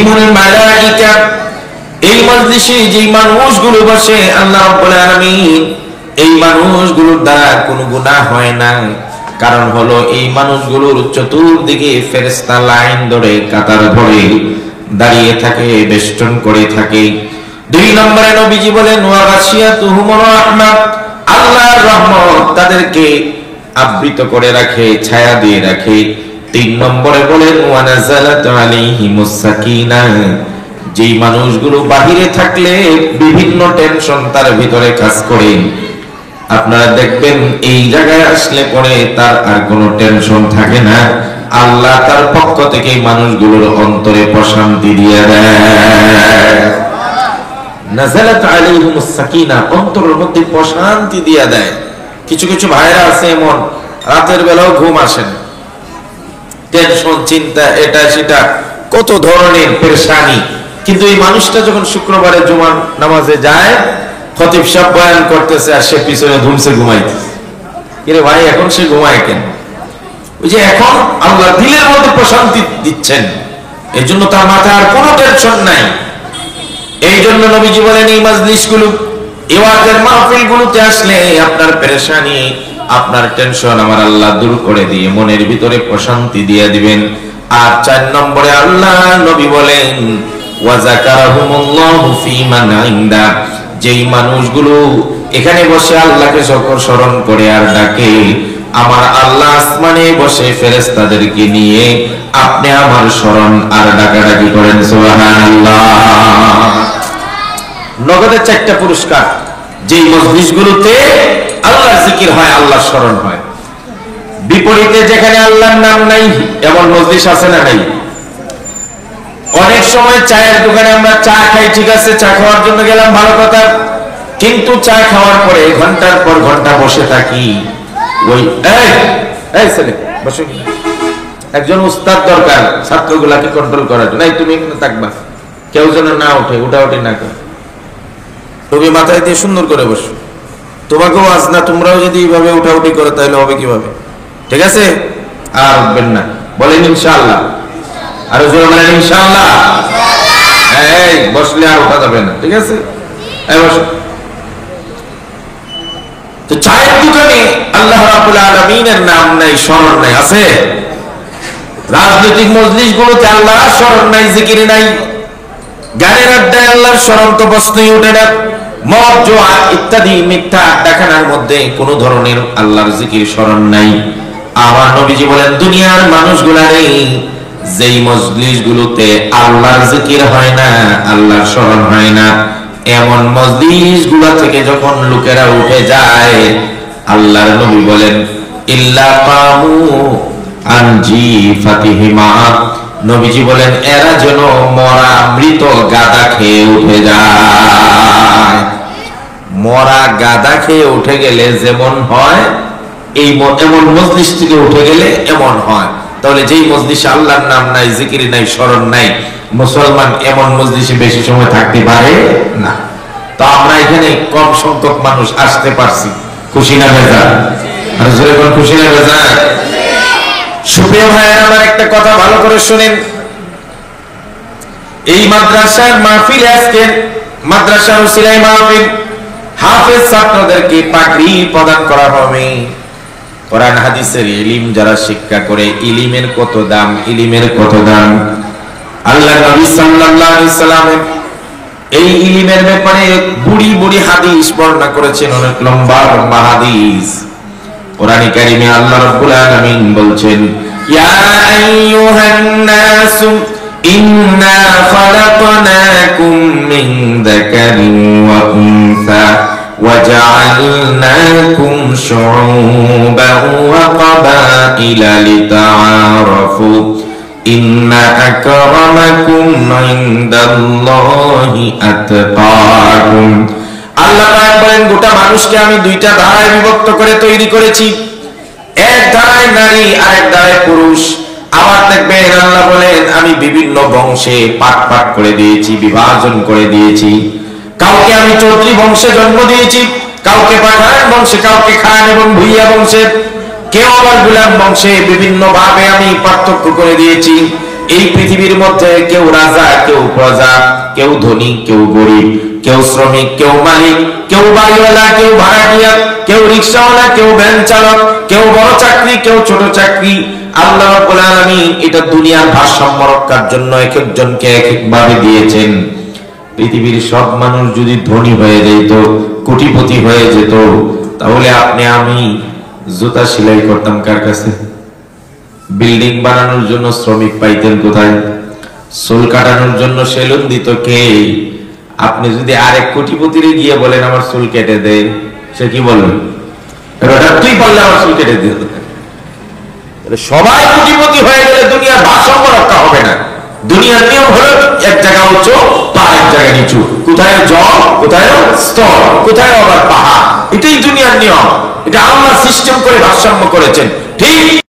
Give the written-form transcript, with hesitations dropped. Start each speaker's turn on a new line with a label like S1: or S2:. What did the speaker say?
S1: ফিহিমুল মালাইকা, এই মজলিসে যেই মানুষগুলো বসে আল্লাহ রাব্বুল আলামিন এই মানুষগুলোর দ্বারা কোনো গুনাহ হয় না। কারণ হলো এই মানুষগুলোর চতুর্দিকে ফেরেশতা লাইন ধরে কাতার ধরে দাঁড়িয়ে থাকে, বেষ্টন করে থাকে। 2 নম্বরে নবীজি বলেন ওয়া গাশিয়াতুহুমুর রাহমাত, আল্লাহর রহমত তাদেরকে আবৃত করে রাখে, ছায়া দিয়ে রাখে। 3 নম্বরে বলেন ওয়া নাযালাত আলাইহিমুস সাকিনাহ, যেই মানুষগুলো বাহিরে থাকলে বিভিন্ন টেনশন তার ভিতরে কাজ করে, আপনারা দেখবেন এই জায়গায় আসলে পরে তার আর কোনো টেনশন থাকে না। আল্লাহ তার পক্ষ থেকে মানুষগুলোর অন্তরে প্রশান্তি দিয়ে দেয়। নাযালাত আলাইহিমুস সাকিনা, অন্তরের মধ্যে প্রশান্তি দিয়ে দেয়। কিছু কিছু ভাইরা আছে এমন রাতের বেলাও ঘুম আসে না, টেনশন, চিন্তা, এটা সেটা, কত ধরনের পেরেশানি। কিন্তু এই মানুষটা যখন শুক্রবারে জুমার নামাজে যায়, খতিব সাহেব বয়ান করতেছে আর সে পিছনে ধুমসে ঘুমাইতেছে। কিরে ভাই, এখন সে ঘুমায় কেন? ওই যে এখন আল্লাহ দিলের মধ্যে প্রশান্তি দিচ্ছেন, এই জন্য তার মাথায় আর কোনো টেনশন নাই। এই জন্য নবীজি বলেন এই মাজলিসগুলো, এই ওয়াজের মাহফিলগুলোতে আসলে আপনার পেরেশানি, আপনার টেনশন আমার আল্লাহ দূর করে দিয়ে মনের ভিতরে প্রশান্তি দিয়ে দিবেন। আর 4 নম্বরে আল্লাহ নবী বলেন ওয়া যাকারাহুমুল্লাহু ফী মান ইনদা, যেই মানুষগুলো এখানে বসে আল্লাহকে স্মরণ করে আর ডাকে, আমার আল্লাহ আসমানে বসে ফেরেশতাদেরকে নিয়ে আপনি আমার স্মরণ আর ডাকাডাকি করেন। সুবহানাল্লাহ। নগদের 4টা পুরস্কার, যেই মজলিসগুলোতে আল্লাহর জিকির হয়, আল্লাহর স্মরণ হয়। বিপরীতে যেখানে আল্লাহর নাম নাই এমন মজলিস আছে না নাই? অনেক সময় চায়ের দোকানে আমরা চা খাই, ঠিক আছে, চা খাওয়ার জন্য গেলাম, ভালো কথা, কিন্তু চা খাওয়ার পরে ঘন্টার পর ঘন্টা বসে থাকি। ওই এই ছেলে বসে, একজন উস্তাদ দরকার ছাত্রগুলাকে কন্ট্রোল করার জন্য। তুমি এখানে থাকবা, কেউ যেন না ওঠে, উঠাউঠি না করে, তুমি মাথায় দিয়ে সুন্দর করে বসো। তোমাকেও আজ না, তোমরাও যদি এইভাবে উঠাউঠি করো তাহলে হবে কিভাবে? ঠিক আছে, আর উঠবেন না, বলেন ইনশাআল্লাহ। আর জোরে বলেন ইনশাআল্লাহ। এই বসলে আর ওঠা যাবে না, ঠিক আছে? এই বসো। তো চায়ের দোকানে আল্লাহ রাব্বুল আলামিনের নাম নাই, স্মরণ নাই, আছে? রাজনৈতিক মজলিসগুলোতে আল্লাহর স্মরণ নাই, জিকির নাই। গানের আড্ডায় আল্লাহর স্মরণ তো প্রশ্নই ওঠে না। মদ, জুয়া ইত্যাদি মিথ্যা আড্ডাখানার মধ্যে কোন ধরনের আল্লাহর জিকির, স্মরণ নাই। আমার নবীজি বলেন দুনিয়ার মানুষগুলারে যেই মজলিসগুলোতে আল্লাহর জিকির হয় না, আল্লাহর স্মরণ হয় না, এমন মজলিসগুলো থেকে যখন লোকেরা উঠে যায়, আল্লাহর নবী বলেন ইল্লা কামু আনজি ফাতিহিমা, নবীজি বলেন এরা যেন মরা মৃত গাদা খেয়ে উঠে যায়। মরা গাদা খেয়ে উঠে গেলে যেমন হয়, এই এমন মজলিস থেকে উঠে গেলে এমন হয়। তাহলে যেই মজলিসে আল্লাহর নাম নাই, জিকির নাই, স্মরণ নাই, মুসলমান এমন মজলিসে বেশি সময় থাকতে পারে না। তো আমরা এখানে কম সংখ্যক মানুষ আসতে পারছি, খুশি না বেজার? আর জোরে কোন খুশি না বেজার? সুপ্রিয় ভাইয়েরা, আমার একটা কথা ভালো করে শুনেন। এই মাদ্রাসার মাহফিল, আজকে মাদ্রাসার উসিলায় মাহফিল, হাফেজ ছাত্রদেরকে পাগড়ি প্রদান করা হবে। কোরআন হাদিসের ইলম যারা শিক্ষা করে, ইলমের কত দাম, ইলমের কত দাম। আল্লাহ নবী সাল্লাল্লাহু আলাইহি সাল্লাম এই ইলমের ব্যাপারে বুড়ি বুড়ি হাদিস বর্ণনা করেছেন, অনেক লম্বা লম্বা হাদিস। কোরআনে কারিমে আল্লাহ রাব্বুল আলামিন বলছেন ইয়া আইয়ুহান নাস ইন্না খালাকনাকুম মিন যাকারিন ওয়া উনসা وجعلناكم شعوبا وقبائل لتعارفوا إن أكرمكم عند الله أتقاكم। আল্লাহ পাক বলেন গোটা মানুষকে আমি 2টা ধারায় বিভক্ত করে তৈরি করেছি, এক ধারায় নারী আর এক ধারায় পুরুষ। আবার দেখবেন আল্লাহ বলেন আমি বিভিন্ন বংশে পাট পাট করে দিয়েছি, বিভাজন করে দিয়েছি। কাউকে আমি চৌধুরী বংশে জন্ম দিয়েছি, কাউকে পাঠান বংশে, কাউকে খান এবং ভুইয়া বংশে, কেউ আবার গুলাম বংশে। বিভিন্ন ভাবে আমি পার্থক্য করে দিয়েছি। এই পৃথিবীর মধ্যে কেউ রাজা, কেউ প্রজা, কেউ ধনী, কেউ গরিব, কেউ শ্রমিক, কেউ মালিক, কেউ বাড়িওয়ালা, কেউ ভাড়াটিয়া, কেউ রিকশাওয়ালা, কেউ ভ্যান চালক, কেউ বড় চাকরি, কেউ ছোট চাকরি। আল্লাহ রাব্বুল আলামিন এটা দুনিয়ার ভারসাম্য রক্ষার জন্য এক একজনকে এক এক ভাবে দিয়েছেন। পৃথিবীর সব মানুষ যদি ধনী হয়ে যেত, কোটিপতি হয়ে যেত, তাহলে আপনি আমি জুতা সেলাই করতাম কার কাছে? বিল্ডিং বানানোর জন্য শ্রমিক পাইতেন কোথায়? চুল কাটানোর জন্য সেলুন দিত কে? আপনি যদি আরেক কোটিপতিরে গিয়ে বলেন আমার চুল কেটে দে, সে কি বলবে? তুই বললে আমার চুল কেটে দিত। সবাই কোটিপতি হয়ে গেলে দুনিয়ার ভারসাম্য রক্ষা হবে না। দুনিয়ার নিয়ম হলো এক জায়গা উঁচু, আরেক জায়গা নিচু, কোথায় জল, কোথায় স্তর, কোথায় আবার পাহাড়। এটাই দুনিয়ার নিয়ম। এটা আল্লাহ সিস্টেম করে ভারসাম্য করেছেন। ঠিক